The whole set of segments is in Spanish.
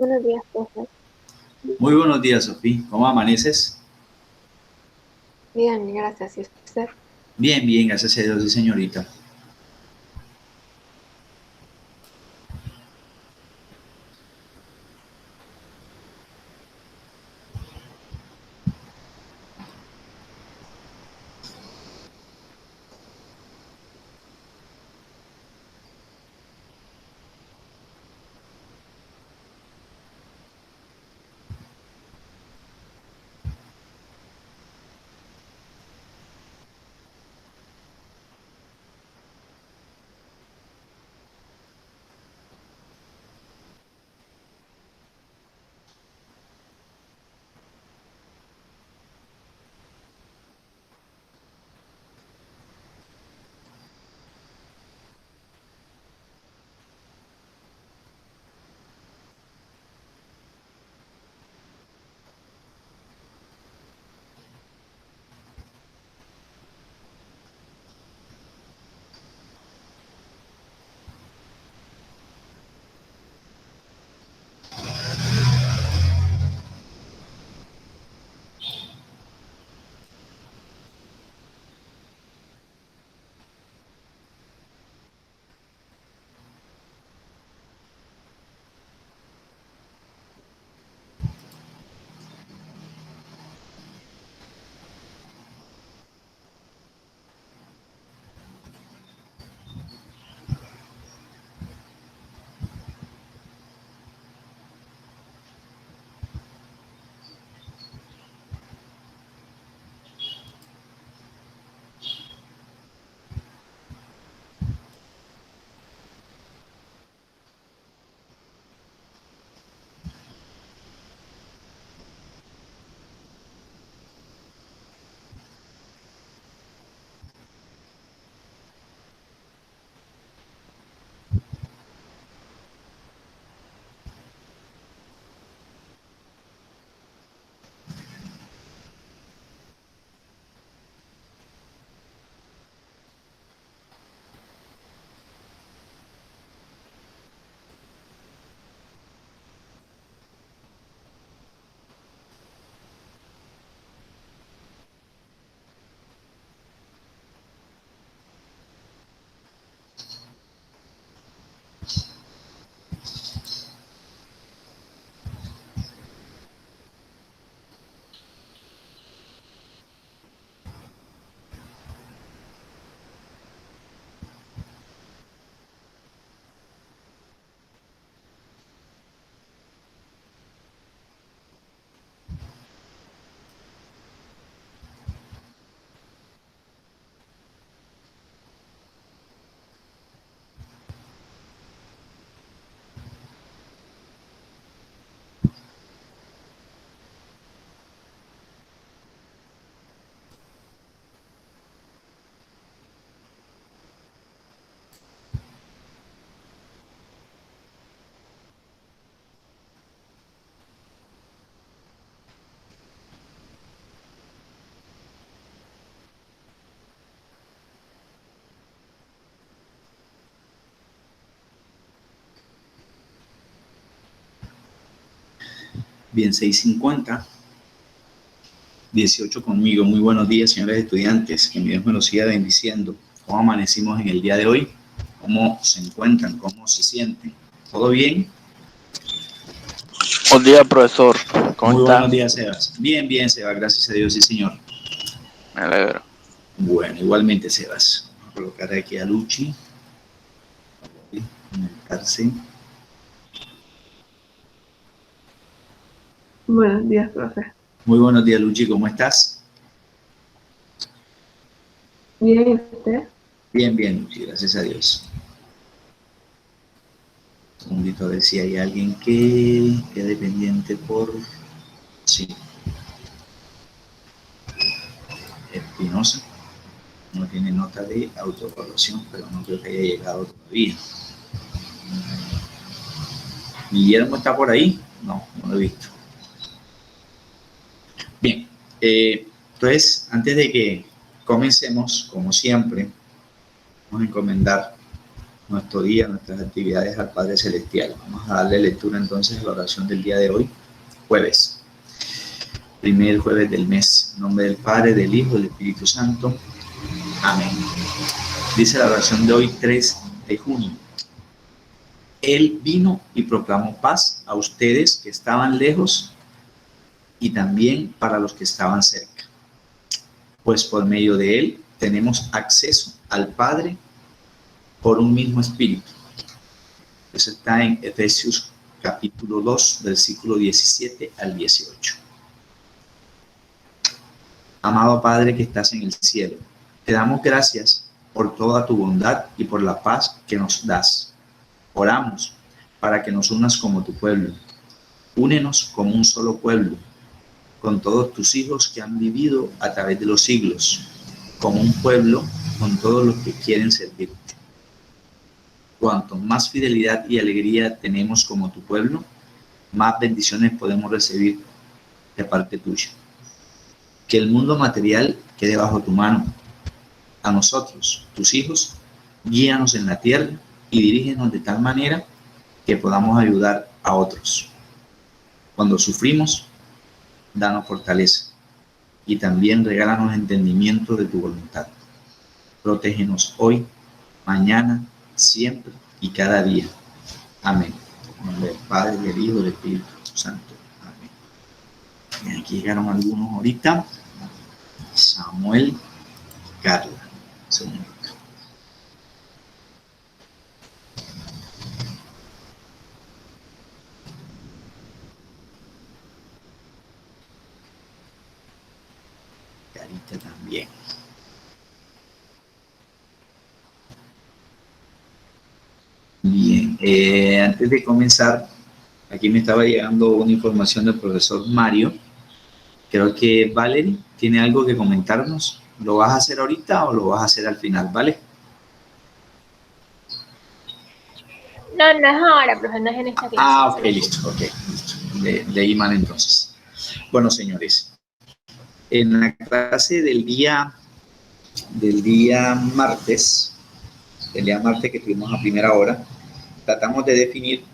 Buenos días, profe. Muy buenos días, Sofía. ¿Cómo amaneces? Bien, gracias. ¿Y usted? Bien, bien, gracias a Dios, sí, señorita. Bien, 6:50, 18 conmigo. Muy buenos días, señores estudiantes. Que mi Dios me los siga bendiciendo. ¿Cómo amanecimos en el día de hoy? ¿Cómo se encuentran? ¿Cómo se sienten? ¿Todo bien? Buen día, profesor. ¿Cómo Muy está? buenos días, Sebas. Bien, bien, Sebas. Gracias a Dios, sí, señor. Me alegro. Bueno, igualmente, Sebas. Vamos a colocar aquí a Luchi. Conectarse. Buenos días, profe. Muy buenos días, Luchi. ¿Cómo estás? Bien, ¿y usted? Bien, bien, Luchi. Gracias a Dios. Un segundito, a ver si hay alguien que quede pendiente por... Sí, Espinosa. No tiene nota de autoevaluación, pero no creo que haya llegado todavía. ¿Guillermo está por ahí? No, no lo he visto. Bien, entonces, antes de que comencemos, como siempre, vamos a encomendar nuestro día, nuestras actividades al Padre Celestial. Vamos a darle lectura entonces a la oración del día de hoy, jueves, primer jueves del mes. En nombre del Padre, del Hijo y del Espíritu Santo. Amén. Dice la oración de hoy, 3 de junio. Él vino y proclamó paz a ustedes que estaban lejos y también para los que estaban cerca. Pues por medio de él tenemos acceso al Padre por un mismo espíritu. Eso está en Efesios capítulo 2, versículo 17 al 18. Amado Padre que estás en el cielo, te damos gracias por toda tu bondad y por la paz que nos das. Oramos para que nos unas como tu pueblo. Únenos como un solo pueblo, con todos tus hijos que han vivido a través de los siglos, como un pueblo con todos los que quieren servirte. Cuanto más fidelidad y alegría tenemos como tu pueblo, más bendiciones podemos recibir de parte tuya. Que el mundo material quede bajo tu mano. A nosotros, tus hijos, guíanos en la tierra y dirígenos de tal manera que podamos ayudar a otros. Cuando sufrimos, danos fortaleza y también regálanos entendimiento de tu voluntad. Protégenos hoy, mañana, siempre y cada día. Amén. En nombre del Padre, del Hijo y del Espíritu Santo. Amén. Y aquí llegaron algunos ahorita. Samuel, Carla. Señorita. Carita también. Bien, antes de comenzar, aquí me estaba llegando una información del profesor Mario. Creo que Valerie tiene algo que comentarnos. ¿Lo vas a hacer ahorita o lo vas a hacer al final, vale? No, no es ahora, profe, no es en esta clase. Ah, ok, listo. Leí mal entonces. Bueno, señores, en la clase del día martes, que tuvimos a primera hora, tratamos de definir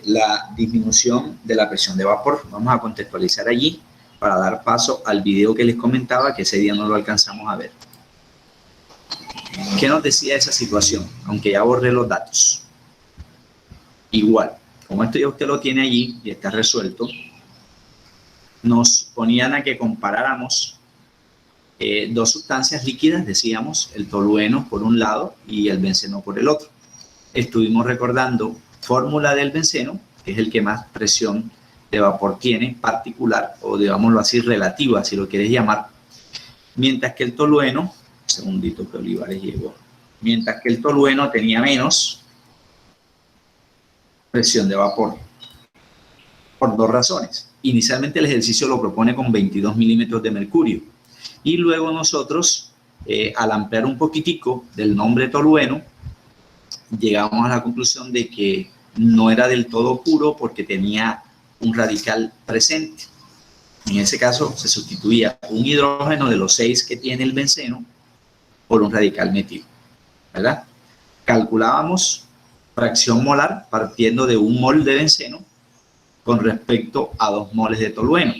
la disminución de la presión de vapor. Vamos a contextualizar allí para dar paso al video que les comentaba, que ese día no lo alcanzamos a ver. ¿Qué nos decía esa situación? Aunque ya borré los datos. Igual, como esto ya usted lo tiene allí y está resuelto, nos ponían a que comparáramos dos sustancias líquidas, decíamos, el tolueno por un lado y el benceno por el otro. Estuvimos recordando fórmula del benceno, que es el que más presión de vapor tiene, particular, o digámoslo así, relativa, si lo quieres llamar, mientras que el tolueno, un segundito que Olivares llegó, mientras que el tolueno tenía menos presión de vapor, por dos razones. Inicialmente el ejercicio lo propone con 22 milímetros de mercurio, y luego nosotros, al ampliar un poquitico del nombre tolueno, llegamos a la conclusión de que no era del todo puro porque tenía un radical presente. En ese caso se sustituía un hidrógeno de los 6 que tiene el benceno por un radical metilo, ¿verdad? Calculábamos fracción molar partiendo de 1 mol de benceno con respecto a 2 moles de tolueno.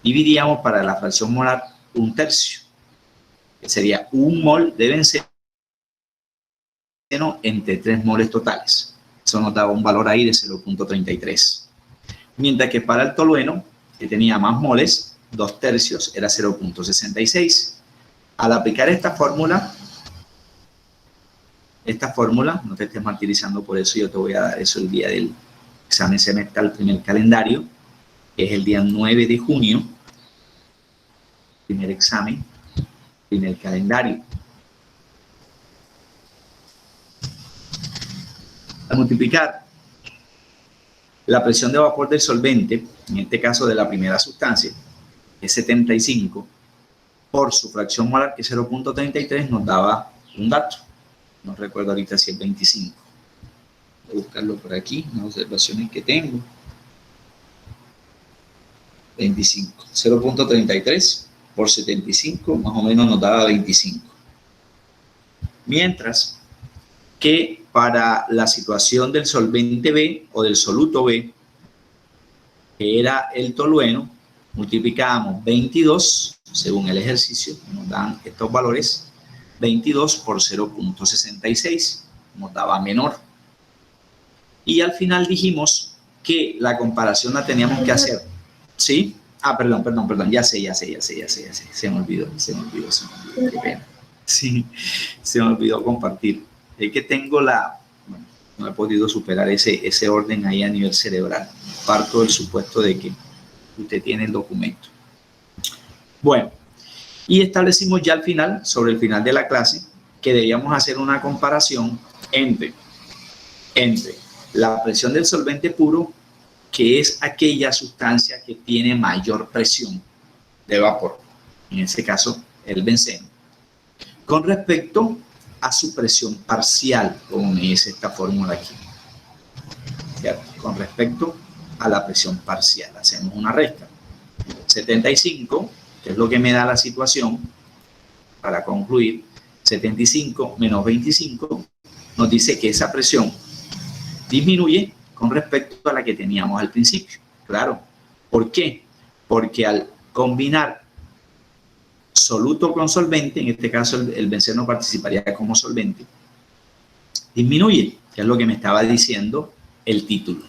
Dividíamos para la fracción molar 1/3, que sería 1 mol de benceno entre 3 moles totales. Eso nos daba un valor ahí de 0.33. Mientras que para el tolueno, que tenía más moles, 2/3 era 0.66. Al aplicar esta fórmula, no te estés martirizando por eso, yo te voy a dar eso el día del examen semestral, primer calendario, que es el día 9 de junio, primer examen, primer calendario. Al multiplicar la presión de vapor del solvente, en este caso de la primera sustancia, es 75, por su fracción molar, que es 0.33, nos daba un dato. No recuerdo ahorita si es 25. Voy a buscarlo por aquí, unas observaciones que tengo. 25. 0.33 por 75, más o menos nos daba 25. Mientras que para la situación del solvente B o del soluto B, que era el tolueno, multiplicábamos 22, según el ejercicio, nos dan estos valores, 22 por 0.66, nos daba menor. Y al final dijimos que la comparación la teníamos que hacer, ¿sí? Ah, perdón, ya sé, se me olvidó, qué pena. Sí, se me olvidó compartir. Es que tengo bueno, no he podido superar ese orden ahí a nivel cerebral. Parto del supuesto de que usted tiene el documento. Bueno, y establecimos ya al final, sobre el final de la clase, que debíamos hacer una comparación entre la presión del solvente puro, que es aquella sustancia que tiene mayor presión de vapor, en este caso el benceno, con respecto a su presión parcial, como me dice esta fórmula aquí. ¿Cierto? Con respecto a la presión parcial, hacemos una resta. 75, que es lo que me da la situación, para concluir, 75 menos 25, nos dice que esa presión disminuye con respecto a la que teníamos al principio. Claro. ¿Por qué? Porque al combinar soluto con solvente, en este caso el benceno participaría como solvente, disminuye, que es lo que me estaba diciendo el título,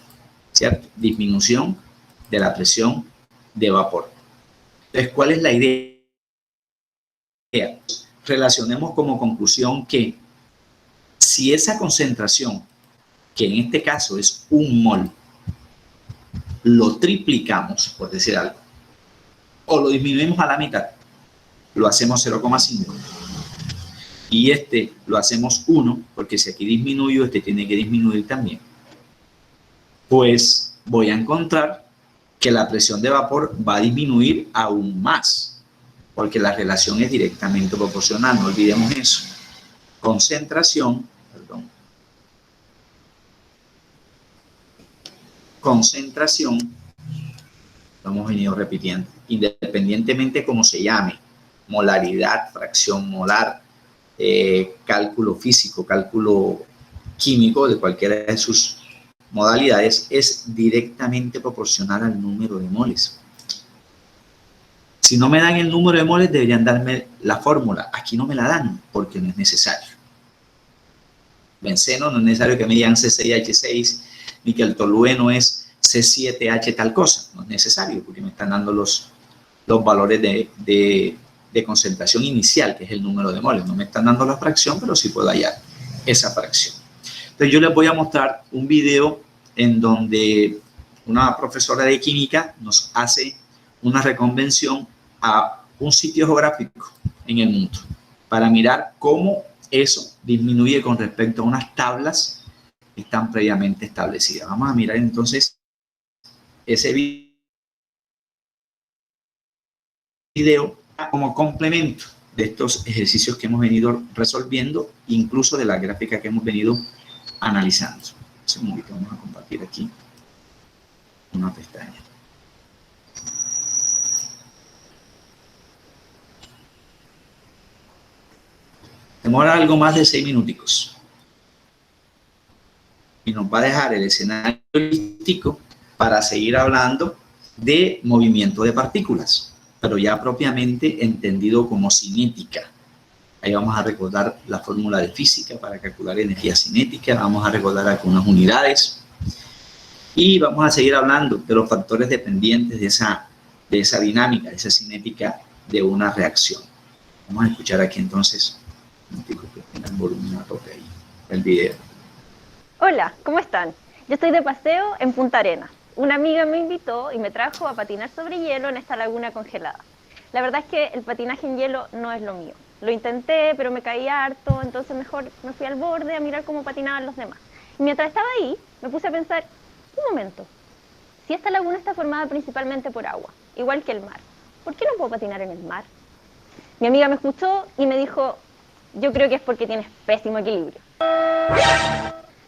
¿cierto? Disminución de la presión de vapor. Entonces, ¿cuál es la idea? Relacionemos como conclusión que si esa concentración, que en este caso es 1 mol, lo triplicamos, por decir algo, o lo disminuimos a la mitad, lo hacemos 0,5, y este lo hacemos 1, porque si aquí disminuyó, este tiene que disminuir también, pues voy a encontrar que la presión de vapor va a disminuir aún más, porque la relación es directamente proporcional, no olvidemos eso. Concentración, lo hemos venido repitiendo, independientemente como se llame, molaridad, fracción molar, cálculo físico, cálculo químico, de cualquiera de sus modalidades, es directamente proporcional al número de moles. Si no me dan el número de moles, deberían darme la fórmula. Aquí no me la dan porque no es necesario. Benceno no es necesario que me digan C6H6, ni que el tolueno es C7H tal cosa. No es necesario porque me están dando los valores de concentración inicial, que es el número de moles. No me están dando la fracción, pero sí puedo hallar esa fracción. Entonces yo les voy a mostrar un video en donde una profesora de química nos hace una reconvención a un sitio geográfico en el mundo para mirar cómo eso disminuye con respecto a unas tablas que están previamente establecidas. Vamos a mirar entonces ese video como complemento de estos ejercicios que hemos venido resolviendo, incluso de la gráfica que hemos venido analizando. Un momento, vamos a compartir aquí una pestaña. Demora algo más de 6 minuticos. Y nos va a dejar el escenario holístico para seguir hablando de movimiento de partículas, pero ya propiamente entendido como cinética. Ahí vamos a recordar la fórmula de física para calcular energía cinética, vamos a recordar algunas unidades y vamos a seguir hablando de los factores dependientes de esa dinámica, de esa cinética de una reacción. Vamos a escuchar aquí entonces el volumen a tope ahí, el video. Hola, ¿cómo están? Yo estoy de paseo en Punta Arenas. Una amiga me invitó y me trajo a patinar sobre hielo en esta laguna congelada. La verdad es que el patinaje en hielo no es lo mío. Lo intenté, pero me caí harto, entonces mejor me fui al borde a mirar cómo patinaban los demás. Y mientras estaba ahí, me puse a pensar, un momento, si esta laguna está formada principalmente por agua, igual que el mar, ¿por qué no puedo patinar en el mar? Mi amiga me escuchó y me dijo, yo creo que es porque tienes pésimo equilibrio.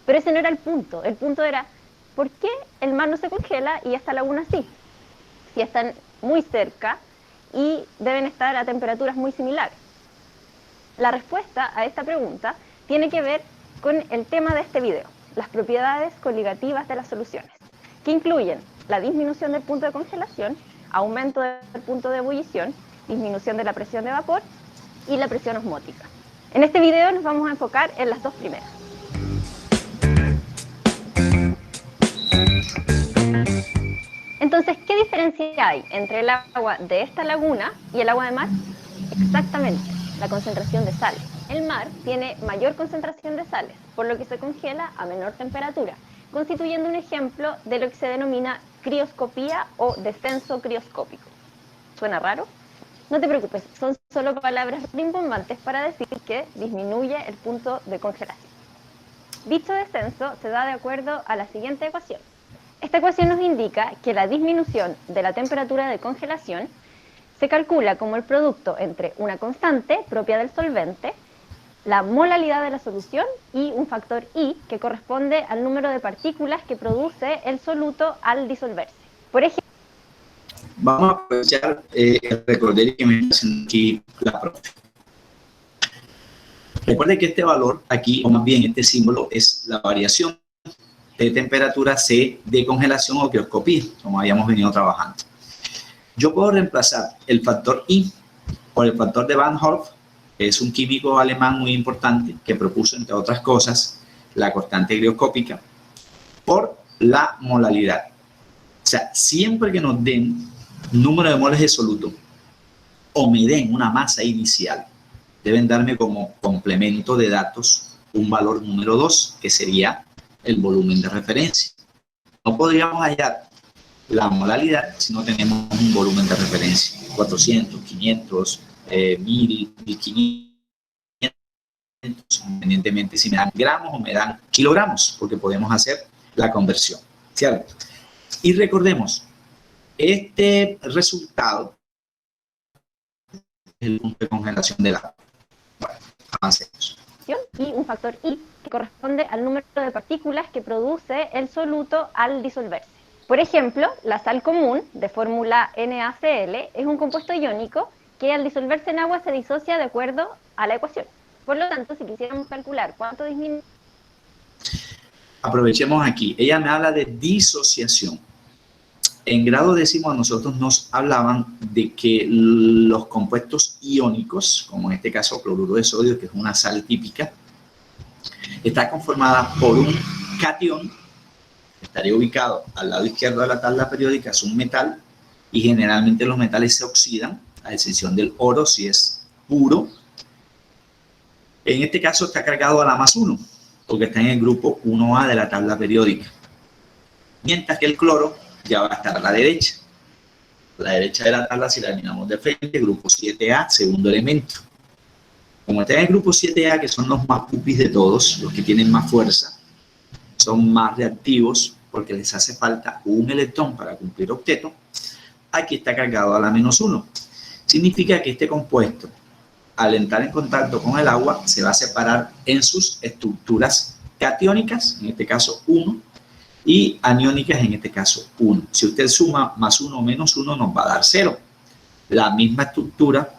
Pero ese no era el punto era, ¿por qué el mar no se congela y esta laguna sí? Si están muy cerca y deben estar a temperaturas muy similares. La respuesta a esta pregunta tiene que ver con el tema de este video, las propiedades coligativas de las soluciones, que incluyen la disminución del punto de congelación, aumento del punto de ebullición, disminución de la presión de vapor y la presión osmótica. En este video nos vamos a enfocar en las dos primeras. Entonces, ¿qué diferencia hay entre el agua de esta laguna y el agua de mar? Exactamente, la concentración de sales. El mar tiene mayor concentración de sales, por lo que se congela a menor temperatura, constituyendo un ejemplo de lo que se denomina crioscopía o descenso crioscópico. ¿Suena raro? No te preocupes, son solo palabras rimbombantes para decir que disminuye el punto de congelación. Dicho descenso se da de acuerdo a la siguiente ecuación. Esta ecuación nos indica que la disminución de la temperatura de congelación se calcula como el producto entre una constante propia del solvente, la molalidad de la solución y un factor I que corresponde al número de partículas que produce el soluto al disolverse. Por ejemplo, vamos a aprovechar el recorder que me está haciendo aquí la profe. Recuerde que este valor aquí, o más bien este símbolo, es la variación de temperatura C de congelación o crioscopía, como habíamos venido trabajando. Yo puedo reemplazar el factor I por el factor de Van Hoff, que es un químico alemán muy importante que propuso, entre otras cosas, la constante crioscópica, por la molalidad. O sea, siempre que nos den número de moles de soluto o me den una masa inicial, deben darme como complemento de datos un valor número 2, que sería el volumen de referencia. No podríamos hallar la molalidad si no tenemos un volumen de referencia, 400, 500, 1000, 1500, independientemente si me dan gramos o me dan kilogramos, porque podemos hacer la conversión, ¿cierto? Y recordemos, este resultado es el punto de congelación del agua. Bueno, avancemos. Y un factor I que corresponde al número de partículas que produce el soluto al disolverse. Por ejemplo, la sal común, de fórmula NaCl, es un compuesto iónico que al disolverse en agua se disocia de acuerdo a la ecuación. Por lo tanto, si quisiéramos calcular cuánto disminuye... Aprovechemos aquí. Ella me habla de disociación. En grado décimo nosotros nos hablaban de que los compuestos iónicos, como en este caso cloruro de sodio, que es una sal típica, está conformada por un catión, que estaría ubicado al lado izquierdo de la tabla periódica, es un metal, y generalmente los metales se oxidan, a excepción del oro, si es puro. En este caso está cargado a la +1, porque está en el grupo 1A de la tabla periódica. Mientras que el cloro ya va a estar a la derecha. A la derecha de la tabla, si la miramos de frente, grupo 7A, segundo elemento. Como está en el grupo 7A, que son los más pupis de todos, los que tienen más fuerza, son más reactivos porque les hace falta un electrón para cumplir octeto, aquí está cargado a la -1. Significa que este compuesto, al entrar en contacto con el agua, se va a separar en sus estructuras catiónicas, en este caso 1, y aniónicas, en este caso 1. Si usted suma +1 o -1, nos va a dar 0. La misma estructura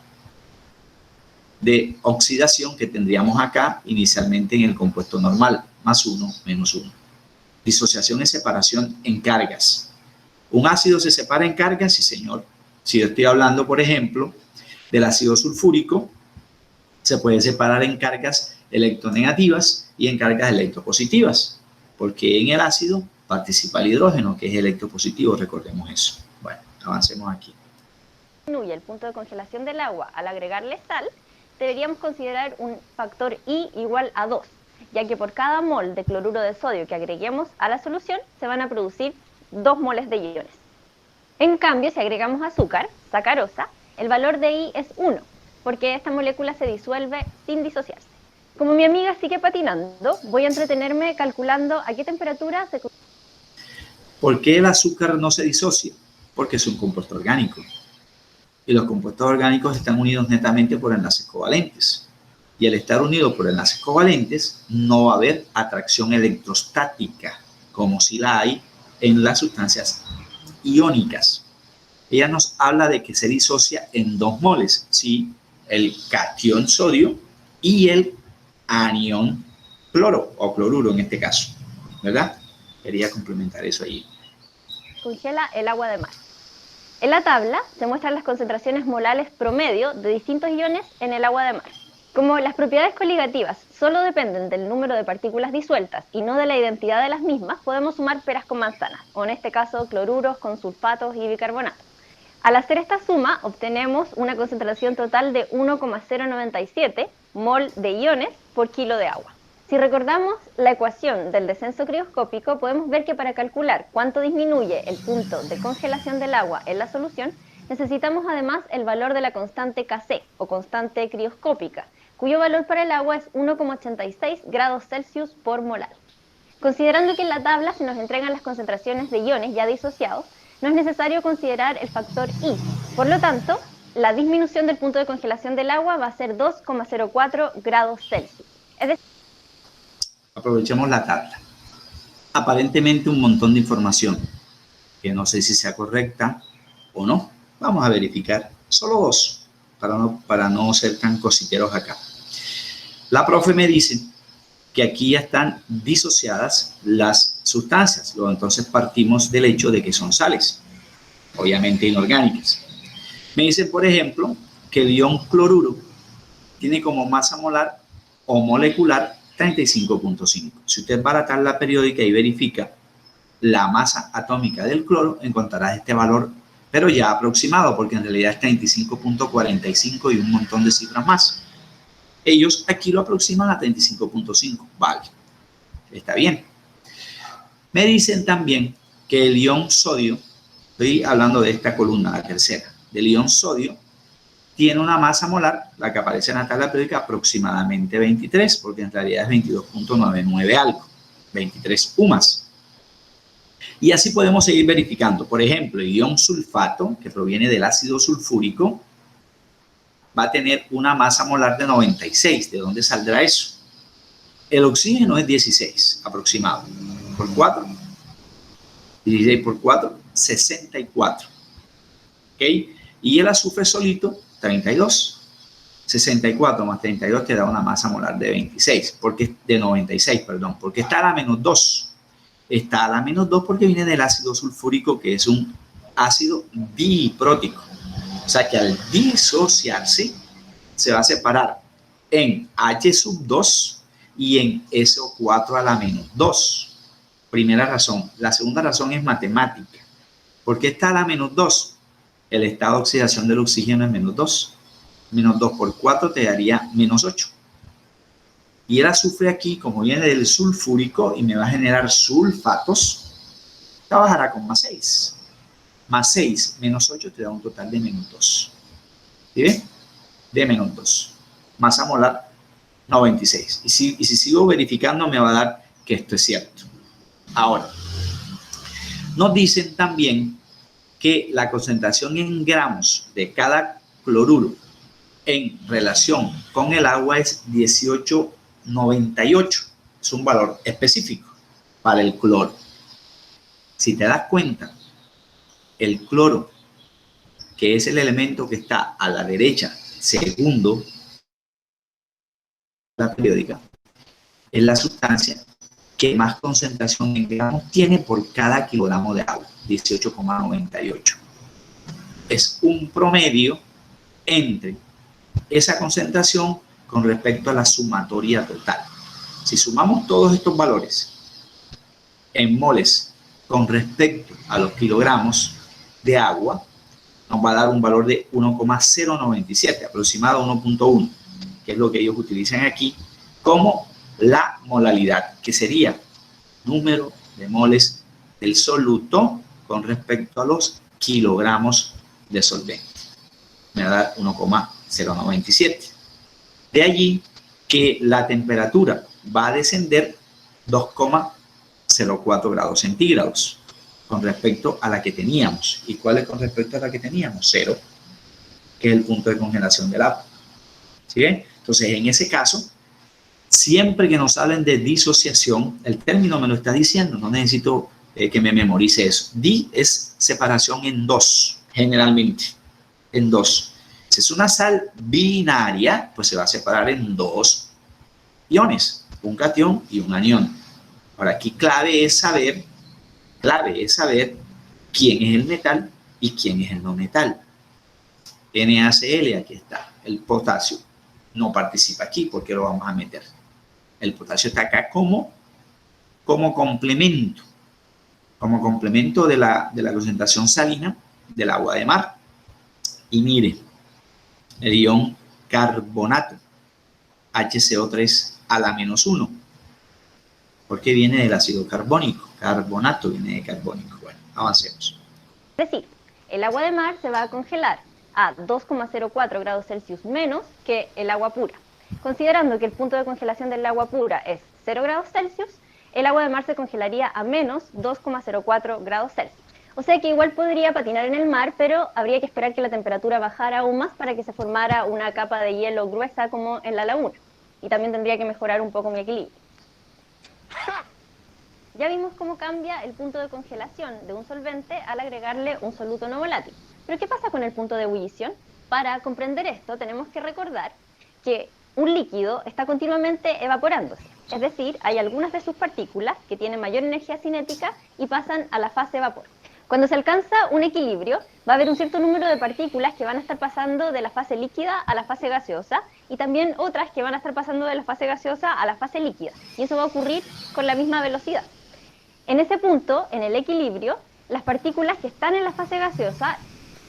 de oxidación que tendríamos acá inicialmente en el compuesto normal, +1, -1. Disociación es separación en cargas. ¿Un ácido se separa en cargas? Sí, señor. Si yo estoy hablando, por ejemplo, del ácido sulfúrico, se puede separar en cargas electronegativas y en cargas electropositivas, porque en el ácido participa el hidrógeno, que es electropositivo, recordemos eso. Bueno, avancemos aquí. Disminuye el punto de congelación del agua al agregarle sal, deberíamos considerar un factor I igual a 2, ya que por cada mol de cloruro de sodio que agreguemos a la solución se van a producir 2 moles de iones. En cambio, si agregamos azúcar, sacarosa, el valor de I es 1, porque esta molécula se disuelve sin disociarse. Como mi amiga sigue patinando, voy a entretenerme calculando a qué temperatura se... ¿Por qué el azúcar no se disocia? Porque es un compuesto orgánico. Y los compuestos orgánicos están unidos netamente por enlaces covalentes. Y al estar unidos por enlaces covalentes, no va a haber atracción electrostática, como si la hay en las sustancias iónicas. Ella nos habla de que se disocia en 2 moles, ¿sí? El catión sodio y el anión cloro o cloruro en este caso, ¿verdad? Quería complementar eso ahí. Congela el agua de mar. En la tabla se muestran las concentraciones molares promedio de distintos iones en el agua de mar. Como las propiedades coligativas solo dependen del número de partículas disueltas y no de la identidad de las mismas, podemos sumar peras con manzanas, o en este caso cloruros con sulfatos y bicarbonato. Al hacer esta suma, obtenemos una concentración total de 1,097 mol de iones por kilo de agua. Si recordamos la ecuación del descenso crioscópico, podemos ver que para calcular cuánto disminuye el punto de congelación del agua en la solución, necesitamos además el valor de la constante Kc, o constante crioscópica, cuyo valor para el agua es 1,86 grados Celsius por molar. Considerando que en la tabla se nos entregan las concentraciones de iones ya disociados, no es necesario considerar el factor I. Por lo tanto, la disminución del punto de congelación del agua va a ser 2,04 grados Celsius. Es decir, aprovechemos la tabla. Aparentemente un montón de información que no sé si sea correcta o no. Vamos a verificar solo dos para no ser tan cositeros acá. La profe me dice que aquí ya están disociadas las sustancias. Luego entonces partimos del hecho de que son sales, obviamente inorgánicas. Me dicen, por ejemplo, que el ion cloruro tiene como masa molar o molecular 35.5. Si usted va a la tabla periódica y verifica la masa atómica del cloro, encontrarás este valor, pero ya aproximado, porque en realidad es 35.45 y un montón de cifras más. Ellos aquí lo aproximan a 35.5. Vale, está bien. Me dicen también que el ion sodio, estoy hablando de esta columna, la tercera, del ion sodio, tiene una masa molar, la que aparece en la tabla periódica, aproximadamente 23, porque en realidad es 22.99 algo, 23 UMAS. Y así podemos seguir verificando. Por ejemplo, el ion sulfato, que proviene del ácido sulfúrico, va a tener una masa molar de 96. ¿De dónde saldrá eso? El oxígeno es 16, aproximado. Por 4. 16 por 4, 64. ¿Ok? Y el azufre solito, 32. 64 más 32 te da una masa molar de 26, de 96, perdón, porque está a la menos 2. Está a la menos 2 porque viene del ácido sulfúrico, que es un ácido diprótico. O sea que al disociarse se va a separar en H2 y en SO4 a la menos 2. Primera razón. La segunda razón es matemática. ¿Por qué está a la menos 2? El estado de oxidación del oxígeno es menos 2. Menos 2 por 4 te daría menos 8. Y el azufre aquí, como viene del sulfúrico y me va a generar sulfatos, trabajará con más 6. Más 6 menos 8 te da un total de menos 2. ¿Sí ven? De menos 2. Masa molar 96. Y si sigo verificando me va a dar que esto es cierto. Ahora, nos dicen también que la concentración en gramos de cada cloruro en relación con el agua es 18,98. Es un valor específico para el cloro. Si te das cuenta, el cloro, que es el elemento que está a la derecha, segundo, la periódica, es la sustancia que más concentración en gramos tiene por cada kilogramo de agua, 18,98. Es un promedio entre esa concentración con respecto a la sumatoria total. Si sumamos todos estos valores en moles con respecto a los kilogramos de agua, nos va a dar un valor de 1,097, aproximado a 1,1, que es lo que ellos utilizan aquí como la molaridad, que sería número de moles del soluto con respecto a los kilogramos de solvente. Me va a dar 1,097. De allí que la temperatura va a descender 2,04 grados centígrados con respecto a la que teníamos. ¿Y cuál es con respecto a la que teníamos? 0, que es el punto de congelación del agua. ¿Sí ven? Entonces, en ese caso, siempre que nos hablen de disociación, el término me lo está diciendo, no necesito que me memorice eso. Di es separación en dos, generalmente, en dos. Si es una sal binaria, pues se va a separar en dos iones, un catión y un anión. Ahora, aquí clave es saber quién es el metal y quién es el no metal. NaCl, aquí está. El potasio no participa aquí porque lo vamos a meter. El potasio está acá como complemento. Como complemento de la concentración salina del agua de mar. Y mire, el ion carbonato, HCO3 a la -1, porque viene del ácido carbónico. Carbonato viene de carbónico. Bueno, avancemos. Es decir, el agua de mar se va a congelar a 2,04 grados Celsius menos que el agua pura. Considerando que el punto de congelación del agua pura es 0 grados Celsius, el agua de mar se congelaría a menos 2,04 grados Celsius. O sea que igual podría patinar en el mar, pero habría que esperar que la temperatura bajara aún más para que se formara una capa de hielo gruesa como en la laguna. Y también tendría que mejorar un poco mi equilibrio. Ya vimos cómo cambia el punto de congelación de un solvente al agregarle un soluto no volátil. Pero ¿qué pasa con el punto de ebullición? Para comprender esto tenemos que recordar que un líquido está continuamente evaporándose. Es decir, hay algunas de sus partículas que tienen mayor energía cinética y pasan a la fase vapor. Cuando se alcanza un equilibrio, va a haber un cierto número de partículas que van a estar pasando de la fase líquida a la fase gaseosa y también otras que van a estar pasando de la fase gaseosa a la fase líquida. Y eso va a ocurrir con la misma velocidad. En ese punto, en el equilibrio, las partículas que están en la fase gaseosa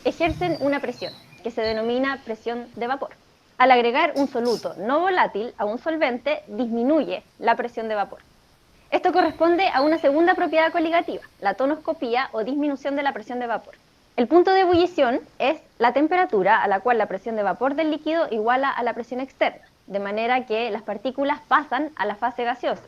ejercen una presión, que se denomina presión de vapor. Al agregar un soluto no volátil a un solvente, disminuye la presión de vapor. Esto corresponde a una segunda propiedad coligativa, la tonoscopía o disminución de la presión de vapor. El punto de ebullición es la temperatura a la cual la presión de vapor del líquido iguala a la presión externa, de manera que las partículas pasan a la fase gaseosa.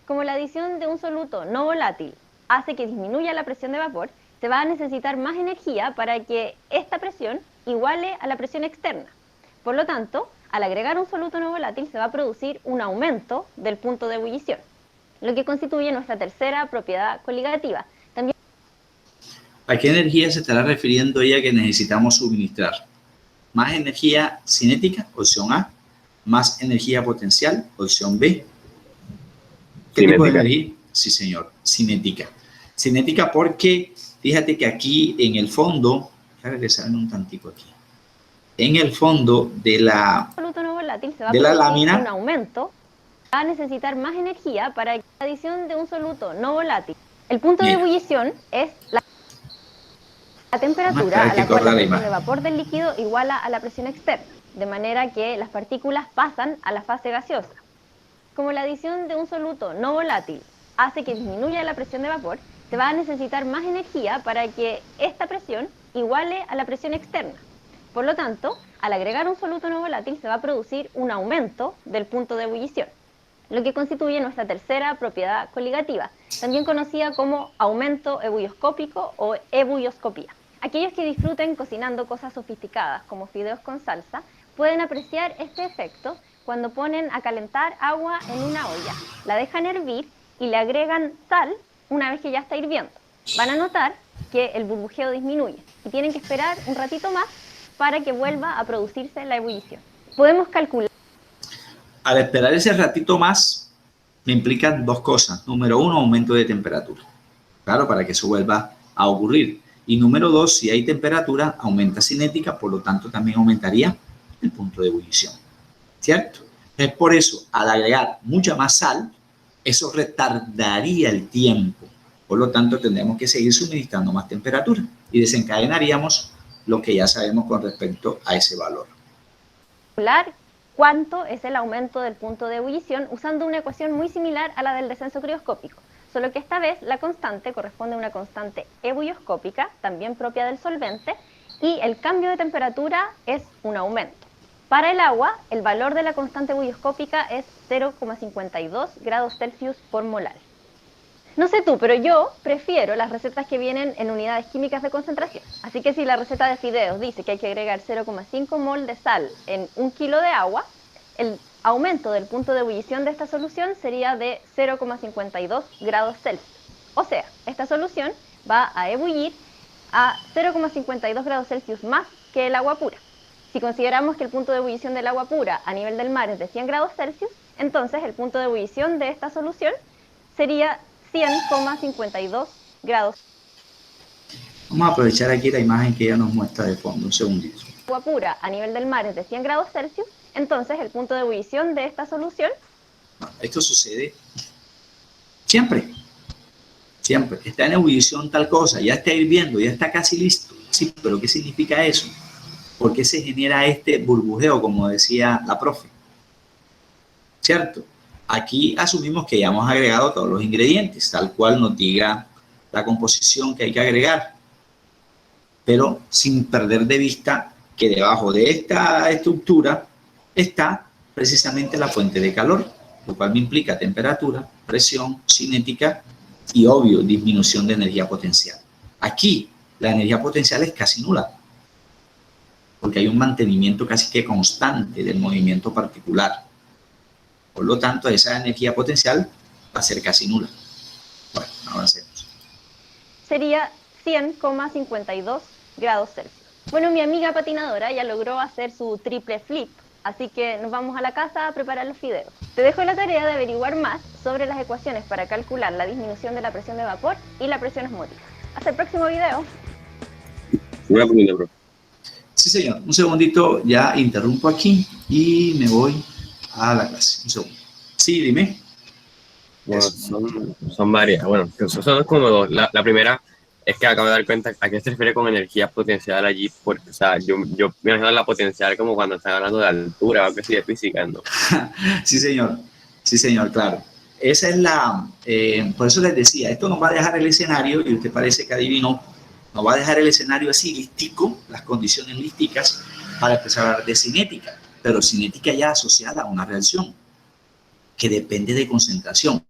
Como la adición de un soluto no volátil hace que disminuya la presión de vapor, se va a necesitar más energía para que esta presión iguale a la presión externa. Por lo tanto, al agregar un soluto no volátil se va a producir un aumento del punto de ebullición, lo que constituye nuestra tercera propiedad coligativa. También... ¿A qué energía se estará refiriendo ella que necesitamos suministrar? ¿Más energía cinética? Opción A. ¿Más energía potencial? Opción B. ¿Qué tipo de energía? Sí, señor, cinética. Cinética porque, fíjate que aquí en el fondo, déjame regresarme un tantico aquí. En el fondo de la lámina, un aumento, va a necesitar más energía para la adición de un soluto no volátil. El punto de ebullición es la temperatura a la cual la presión de vapor del líquido iguala a la presión externa, de manera que las partículas pasan a la fase gaseosa. Como la adición de un soluto no volátil hace que disminuya la presión de vapor, se va a necesitar más energía para que esta presión iguale a la presión externa. Por lo tanto, al agregar un soluto no volátil se va a producir un aumento del punto de ebullición, lo que constituye nuestra tercera propiedad coligativa, también conocida como aumento ebulloscópico o ebulloscopía. Aquellos que disfruten cocinando cosas sofisticadas como fideos con salsa pueden apreciar este efecto cuando ponen a calentar agua en una olla, la dejan hervir y le agregan sal una vez que ya está hirviendo. Van a notar que el burbujeo disminuye y tienen que esperar un ratito más para que vuelva a producirse la ebullición. Podemos calcular. Al esperar ese ratito más, me implican dos cosas. Número uno, aumento de temperatura. Claro, para que eso vuelva a ocurrir. Y número dos, si hay temperatura, aumenta cinética, por lo tanto también aumentaría el punto de ebullición. ¿Cierto? Es por eso, al agregar mucha más sal, eso retardaría el tiempo. Por lo tanto, tendremos que seguir suministrando más temperatura y desencadenaríamos lo que ya sabemos con respecto a ese valor. ¿Cuánto es el aumento del punto de ebullición usando una ecuación muy similar a la del descenso crioscópico? Solo que esta vez la constante corresponde a una constante ebulloscópica, también propia del solvente, y el cambio de temperatura es un aumento. Para el agua, el valor de la constante ebulloscópica es 0,52 grados Celsius por molar. No sé tú, pero yo prefiero las recetas que vienen en unidades químicas de concentración. Así que si la receta de fideos dice que hay que agregar 0,5 mol de sal en 1 kilo de agua, el aumento del punto de ebullición de esta solución sería de 0,52 grados Celsius. O sea, esta solución va a ebullir a 0,52 grados Celsius más que el agua pura. Si consideramos que el punto de ebullición del agua pura a nivel del mar es de 100 grados Celsius, entonces el punto de ebullición de esta solución sería 100,52 grados. Vamos a aprovechar aquí la imagen que ella nos muestra de fondo, un segundito. Agua pura a nivel del mar es de 100 grados Celsius, entonces el punto de ebullición de esta solución... Esto sucede siempre. Siempre. Está en ebullición tal cosa, ya está hirviendo, ya está casi listo. Sí, pero ¿qué significa eso? ¿Por qué se genera este burbujeo, como decía la profe? ¿Cierto? Aquí asumimos que ya hemos agregado todos los ingredientes, tal cual nos diga la composición que hay que agregar, pero sin perder de vista que debajo de esta estructura está precisamente la fuente de calor, lo cual me implica temperatura, presión, cinética y, obvio, disminución de energía potencial. Aquí la energía potencial es casi nula, porque hay un mantenimiento casi que constante del movimiento particular. Por lo tanto, esa energía potencial va a ser casi nula. Bueno, avancemos. Sería 100,52 grados Celsius. Bueno, mi amiga patinadora ya logró hacer su triple flip, así que nos vamos a la casa a preparar los fideos. Te dejo la tarea de averiguar más sobre las ecuaciones para calcular la disminución de la presión de vapor y la presión osmótica. Hasta el próximo video. Una pregunta, bro. Sí, señor. Un segundito, ya interrumpo aquí y me voy a la clase. Un segundo. Sí, dime. Bueno, son varias. Bueno, son como dos. La primera es que acabo de dar cuenta a qué se refiere con energía potencial allí, porque, o sea, yo me imagino la potencial como cuando están hablando de altura o algo así de física, ¿no? Sí, señor. Sí, señor, claro. Esa es la... por eso les decía, esto nos va a dejar el escenario, y usted parece que adivinó, nos va a dejar el escenario así, lístico, las condiciones lísticas, para empezar a hablar de cinética, pero cinética ya asociada a una reacción que depende de concentración.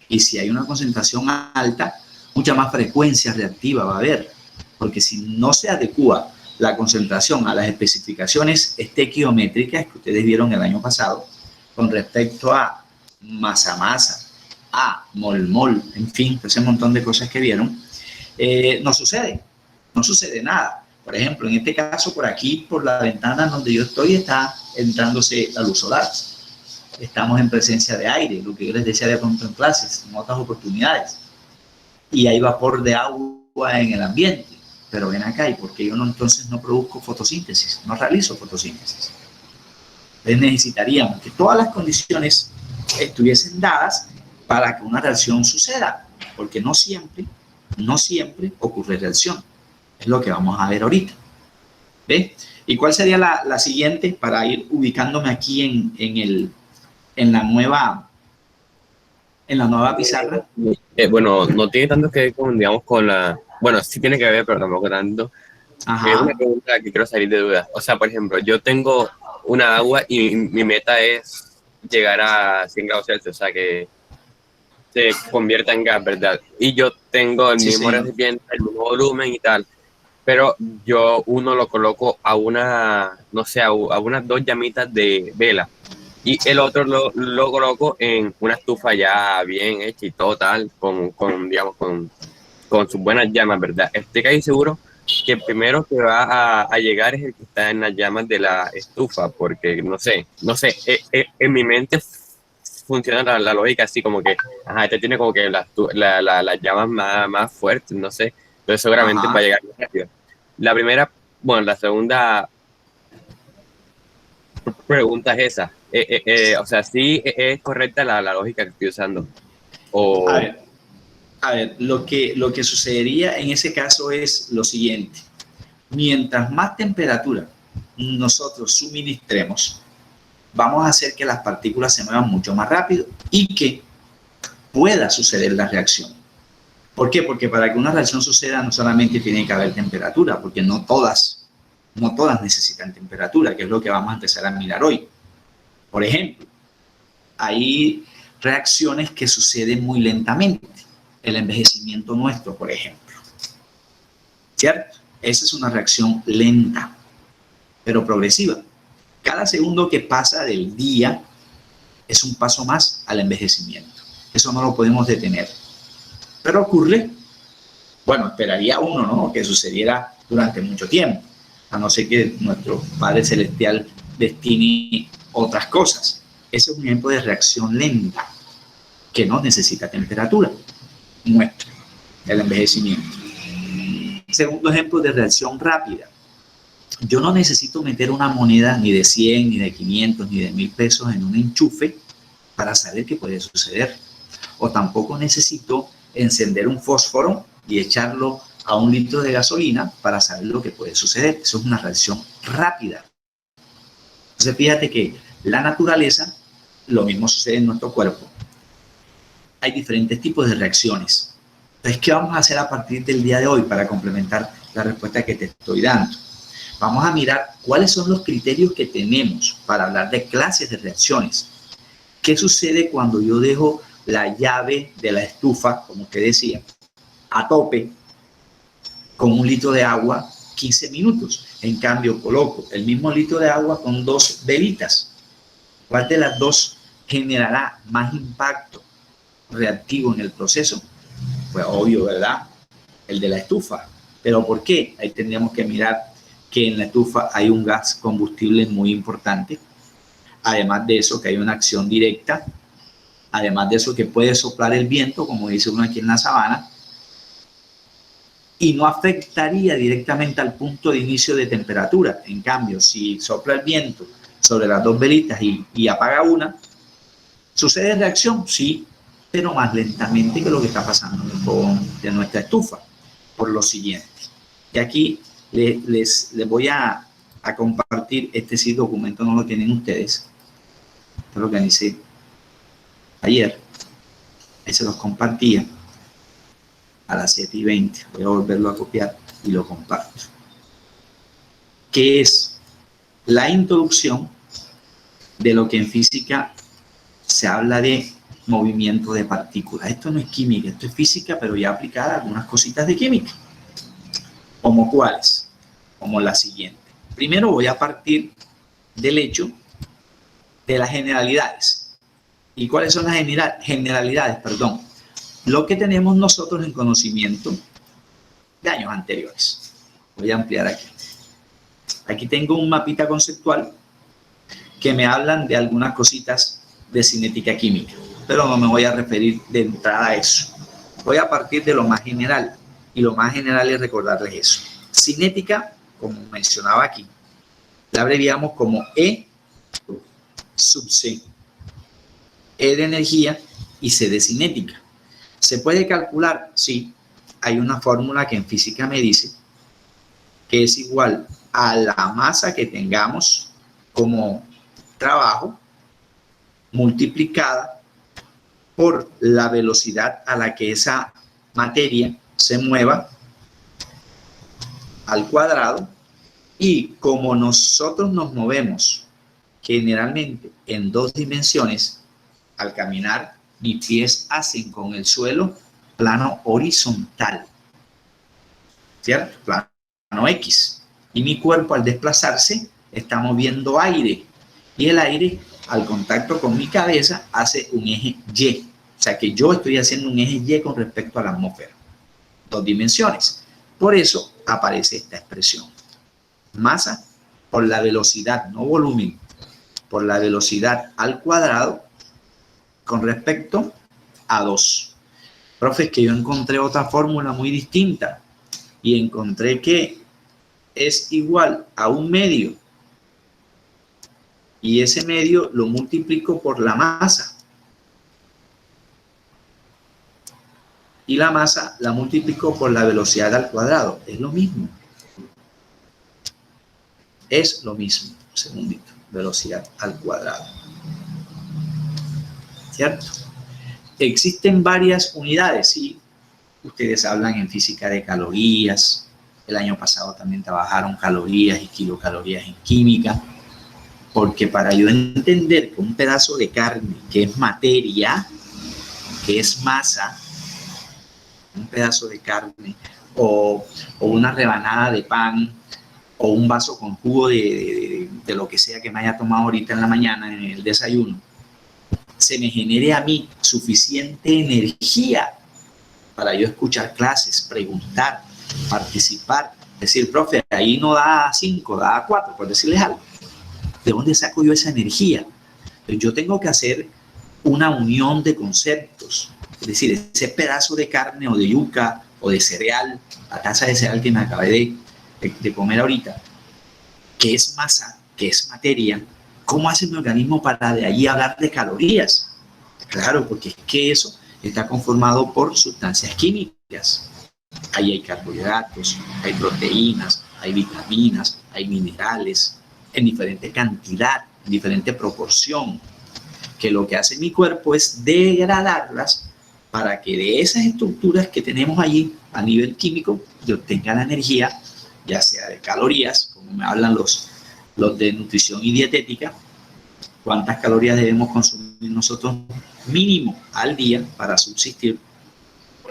Y si hay una concentración alta, mucha más frecuencia reactiva va a haber, porque si no se adecua la concentración a las especificaciones estequiométricas que ustedes vieron el año pasado, con respecto a masa-masa, a mol-mol, en fin, ese montón de cosas que vieron, no sucede nada. Por ejemplo, en este caso, por aquí, por la ventana donde yo estoy, está entrándose la luz solar. Estamos en presencia de aire, lo que yo les decía de pronto en clases, en otras oportunidades. Y hay vapor de agua en el ambiente. Pero ven acá, ¿y por qué yo entonces no produzco fotosíntesis? No realizo fotosíntesis. Entonces necesitaríamos que todas las condiciones estuviesen dadas para que una reacción suceda, porque no siempre ocurre reacción. Es lo que vamos a ver ahorita. ¿Ve? ¿Y cuál sería la siguiente para ir ubicándome aquí en la nueva pizarra? Bueno, no tiene tanto que ver con, digamos, con la... Bueno, sí tiene que ver, pero tampoco tanto. Ajá. Es una pregunta que quiero salir de dudas. O sea, por ejemplo, yo tengo una agua y mi meta es llegar a 100 grados Celsius, o sea, que se convierta en gas, ¿verdad? Y yo tengo el mismo recipiente, el mismo volumen y tal, pero uno lo coloco a no sé, a unas 2 llamitas de vela, y el otro lo coloco en una estufa ya bien hecha y todo tal, digamos, con sus buenas llamas, ¿verdad? Estoy casi seguro que el primero que va a llegar es el que está en las llamas de la estufa, porque no sé, en mi mente funciona la lógica así como que, este tiene como que las llamas más fuertes, no sé, entonces seguramente va a llegar más rápido. La segunda pregunta es esa, o sea, sí es correcta la lógica que estoy usando. O... A ver, lo que sucedería en ese caso es lo siguiente. Mientras más temperatura nosotros suministremos, vamos a hacer que las partículas se muevan mucho más rápido y que pueda suceder la reacción. ¿Por qué? Porque para que una reacción suceda no solamente tiene que haber temperatura, porque no todas necesitan temperatura, que es lo que vamos a empezar a mirar hoy. Por ejemplo, hay reacciones que suceden muy lentamente. El envejecimiento nuestro, por ejemplo. ¿Cierto? Esa es una reacción lenta, pero progresiva. Cada segundo que pasa del día es un paso más al envejecimiento. Eso no lo podemos detener. Pero ocurre, bueno, esperaría uno, ¿no?, que sucediera durante mucho tiempo. a no ser que nuestro Padre Celestial destine otras cosas. Ese es un ejemplo de reacción lenta, que no necesita temperatura. Muestra el envejecimiento. Segundo ejemplo de reacción rápida. Yo no necesito meter una moneda ni de 100, ni de 500, ni de 1000 pesos en un enchufe para saber qué puede suceder. O tampoco necesito encender un fósforo y echarlo a 1 litro de gasolina para saber lo que puede suceder. Eso es una reacción rápida. Entonces fíjate que la naturaleza, lo mismo sucede en nuestro cuerpo. Hay diferentes tipos de reacciones. Entonces, ¿qué vamos a hacer a partir del día de hoy para complementar la respuesta que te estoy dando? Vamos a mirar cuáles son los criterios que tenemos para hablar de clases de reacciones. ¿Qué sucede cuando yo dejo la llave de la estufa, como usted decía, a tope con 1 litro de agua 15 minutos? En cambio, coloco el mismo litro de agua con 2 velitas. ¿Cuál de las dos generará más impacto reactivo en el proceso? Pues obvio, ¿verdad? El de la estufa. ¿Pero por qué? Ahí tendríamos que mirar que en la estufa hay un gas combustible muy importante. Además de eso, que hay una acción directa. Además de eso, que puede soplar el viento, como dice uno aquí en la sabana, y no afectaría directamente al punto de inicio de temperatura. En cambio, si sopla el viento sobre las 2 velitas y apaga una, ¿sucede reacción? Sí, pero más lentamente que lo que está pasando en el fogón de nuestra estufa. Por lo siguiente, y aquí les voy a compartir este documento, no lo tienen ustedes, yo lo organicé ayer, ahí se los compartía a las 7:20, voy a volverlo a copiar y lo comparto, que es la introducción de lo que en física se habla de movimiento de partículas. Esto no es química, esto es física, pero ya aplicada a algunas cositas de química. ¿Como cuáles? Como la siguiente. Primero voy a partir del hecho de las generalidades. ¿Y cuáles son las generalidades? Perdón. Lo que tenemos nosotros en conocimiento de años anteriores. Voy a ampliar aquí. Aquí tengo un mapita conceptual que me hablan de algunas cositas de cinética química, pero no me voy a referir de entrada a eso. Voy a partir de lo más general, y lo más general es recordarles eso. Cinética, como mencionaba aquí, la abreviamos como E sub C. E de energía y C de cinética. ¿Se puede calcular? Sí. Hay una fórmula que en física me dice que es igual a la masa que tengamos como trabajo multiplicada por la velocidad a la que esa materia se mueva al cuadrado, y como nosotros nos movemos generalmente en 2 dimensiones, al caminar mis pies hacen con el suelo plano horizontal, ¿cierto? Plano X, y mi cuerpo al desplazarse está moviendo aire, y el aire al contacto con mi cabeza hace un eje Y. O sea que yo estoy haciendo un eje Y con respecto a la atmósfera. 2 dimensiones. Por eso aparece esta expresión. Masa por la velocidad, no volumen, por la velocidad al cuadrado con respecto a 2. Profe, es que yo encontré otra fórmula muy distinta y encontré que es igual a 1 medio. Y ese medio lo multiplico por la masa. Y la masa la multiplico por la velocidad al cuadrado. Es lo mismo. Es lo mismo. Un segundito. Velocidad al cuadrado. ¿Cierto? Existen varias unidades. Sí, ustedes hablan en física de calorías. El año pasado también trabajaron calorías y kilocalorías en química. Porque para yo entender que un pedazo de carne, que es materia, que es masa, un pedazo de carne o una rebanada de pan o un vaso con jugo de lo que sea que me haya tomado ahorita en la mañana en el desayuno, se me genere a mí suficiente energía para yo escuchar clases, preguntar, participar Decir, profe, ahí no da 5, da 4, por decirles algo. ¿De dónde saco yo esa energía? Pues yo tengo que hacer una unión de conceptos. Es decir, ese pedazo de carne o de yuca o de cereal, la taza de cereal que me acabé de comer ahorita, que es masa, que es materia, ¿cómo hace mi organismo para de allí hablar de calorías? Claro, porque es que eso está conformado por sustancias químicas. Ahí hay carbohidratos, hay proteínas, hay vitaminas, hay minerales, en diferente cantidad, en diferente proporción, que lo que hace mi cuerpo es degradarlas para que de esas estructuras que tenemos allí a nivel químico yo obtenga la energía, ya sea de calorías, como me hablan los de nutrición y dietética, cuántas calorías debemos consumir nosotros mínimo al día para subsistir.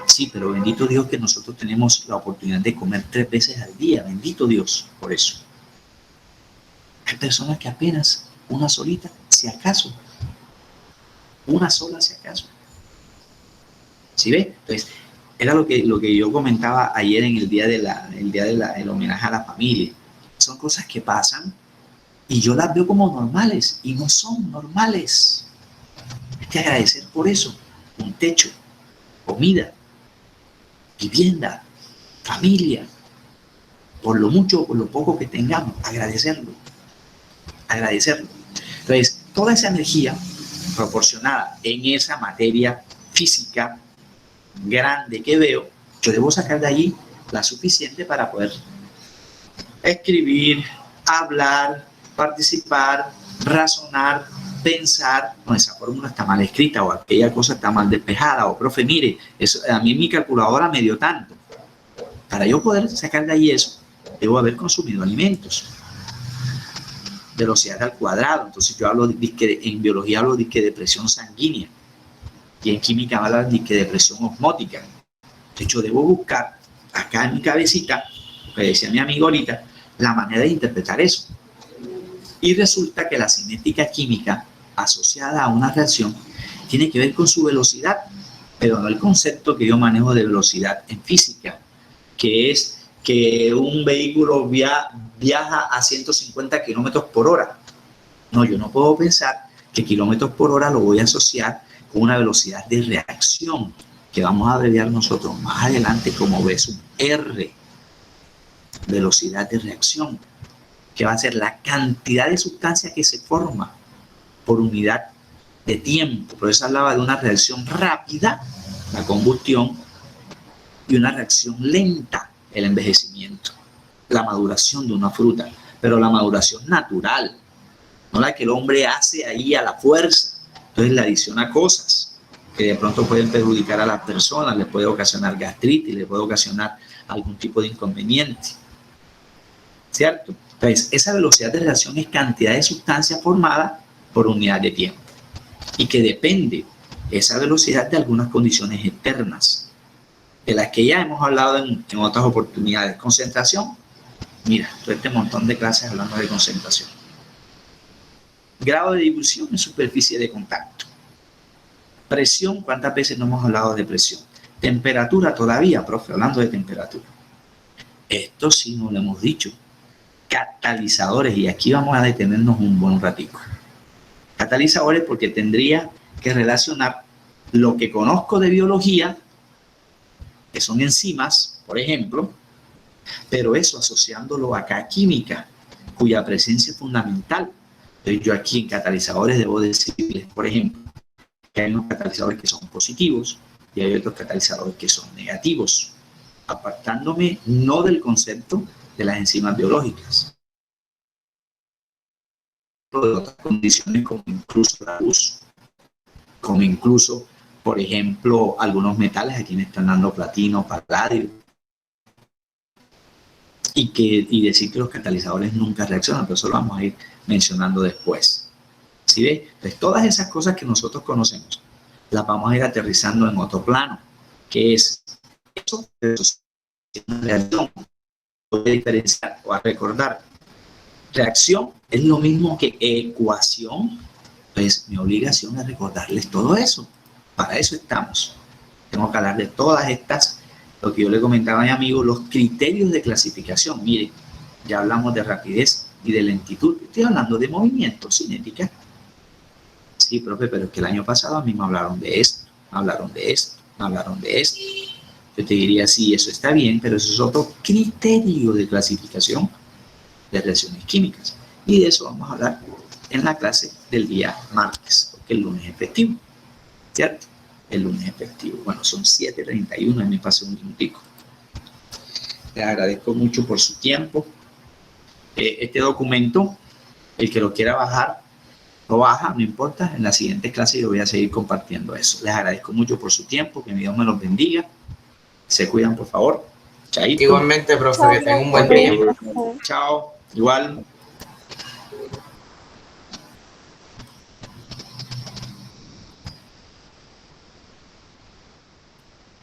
Sí, pero bendito Dios que nosotros tenemos la oportunidad de comer 3 veces al día, bendito Dios por eso. Hay personas que apenas una solita, si acaso, una sola si acaso. ¿Sí ve? Entonces, era lo que yo comentaba ayer en el día del homenaje a la familia. Son cosas que pasan y yo las veo como normales y no son normales. Hay que agradecer por eso. Un techo, comida, vivienda, familia, por lo mucho o por lo poco que tengamos, agradecerlo. Entonces, toda esa energía proporcionada en esa materia física grande que veo, yo debo sacar de allí la suficiente para poder escribir, hablar, participar, razonar, pensar. No, esa fórmula está mal escrita o aquella cosa está mal despejada o profe, mire, eso, a mí mi calculadora me dio tanto. Para yo poder sacar de allí eso, debo haber consumido alimentos. Velocidad al cuadrado. Entonces yo hablo en biología hablo de presión sanguínea y en química hablo de presión osmótica. De hecho, debo buscar acá en mi cabecita, lo que decía mi amigo ahorita, la manera de interpretar eso. Y resulta que la cinética química asociada a una reacción tiene que ver con su velocidad, pero no el concepto que yo manejo de velocidad en física, que es que un vehículo viaja a 150 kilómetros por hora. No, yo no puedo pensar que kilómetros por hora lo voy a asociar con una velocidad de reacción, que vamos a abreviar nosotros más adelante como V sub R, velocidad de reacción, que va a ser la cantidad de sustancia que se forma por unidad de tiempo. Por eso hablaba de una reacción rápida, la combustión, y una reacción lenta, el envejecimiento, la maduración de una fruta, pero la maduración natural, no la que el hombre hace ahí a la fuerza. Entonces le adiciona cosas que de pronto pueden perjudicar a las personas, le puede ocasionar gastritis, le puede ocasionar algún tipo de inconveniente, ¿cierto? Entonces, esa velocidad de reacción es cantidad de sustancia formada por unidad de tiempo y que depende esa velocidad de algunas condiciones externas, de las que ya hemos hablado en otras oportunidades. Concentración, mira, todo este montón de clases hablando de concentración. Grado de difusión en superficie de contacto. Presión, ¿cuántas veces no hemos hablado de presión? Temperatura todavía, profe, hablando de temperatura. Esto sí no lo hemos dicho. Catalizadores, y aquí vamos a detenernos un buen ratico. Catalizadores porque tendría que relacionar lo que conozco de biología, que son enzimas, por ejemplo, pero eso asociándolo acá a química, cuya presencia es fundamental. Entonces yo aquí en catalizadores debo decirles, por ejemplo, que hay unos catalizadores que son positivos y hay otros catalizadores que son negativos, apartándome no del concepto de las enzimas biológicas, de otras condiciones como incluso la luz, como incluso, por ejemplo, algunos metales, aquí me están dando platino, paladio, y decir que los catalizadores nunca reaccionan, pero eso lo vamos a ir mencionando después. ¿Sí ve? Entonces, todas esas cosas que nosotros conocemos, las vamos a ir aterrizando en otro plano, que es eso, una reacción. Voy a diferenciar o a recordar. Reacción es lo mismo que ecuación, pues mi obligación es recordarles todo eso. Para eso estamos. Tengo que hablar de todas estas lo que yo le comentaba a mi amigo, los criterios de clasificación. Miren, ya hablamos de rapidez y de lentitud. Estoy hablando de movimiento, cinética. Sí, profe, pero es que el año pasado a mí me hablaron de esto, me hablaron de esto, me hablaron de esto. Yo te diría, sí, eso está bien, pero eso es otro criterio de clasificación de reacciones químicas. Y de eso vamos a hablar en la clase del día martes, porque el lunes es festivo, ¿cierto? El lunes es festivo. Bueno, son 7:31 y me pasé un minutico. Les agradezco mucho por su tiempo. Este documento, el que lo quiera bajar, lo baja, no importa. En la siguiente clase yo voy a seguir compartiendo eso. Les agradezco mucho por su tiempo. Que Dios me los bendiga. Se cuidan, por favor. Chaito. Igualmente, profe, que tenga un buen Ok. día. Chao. Igual.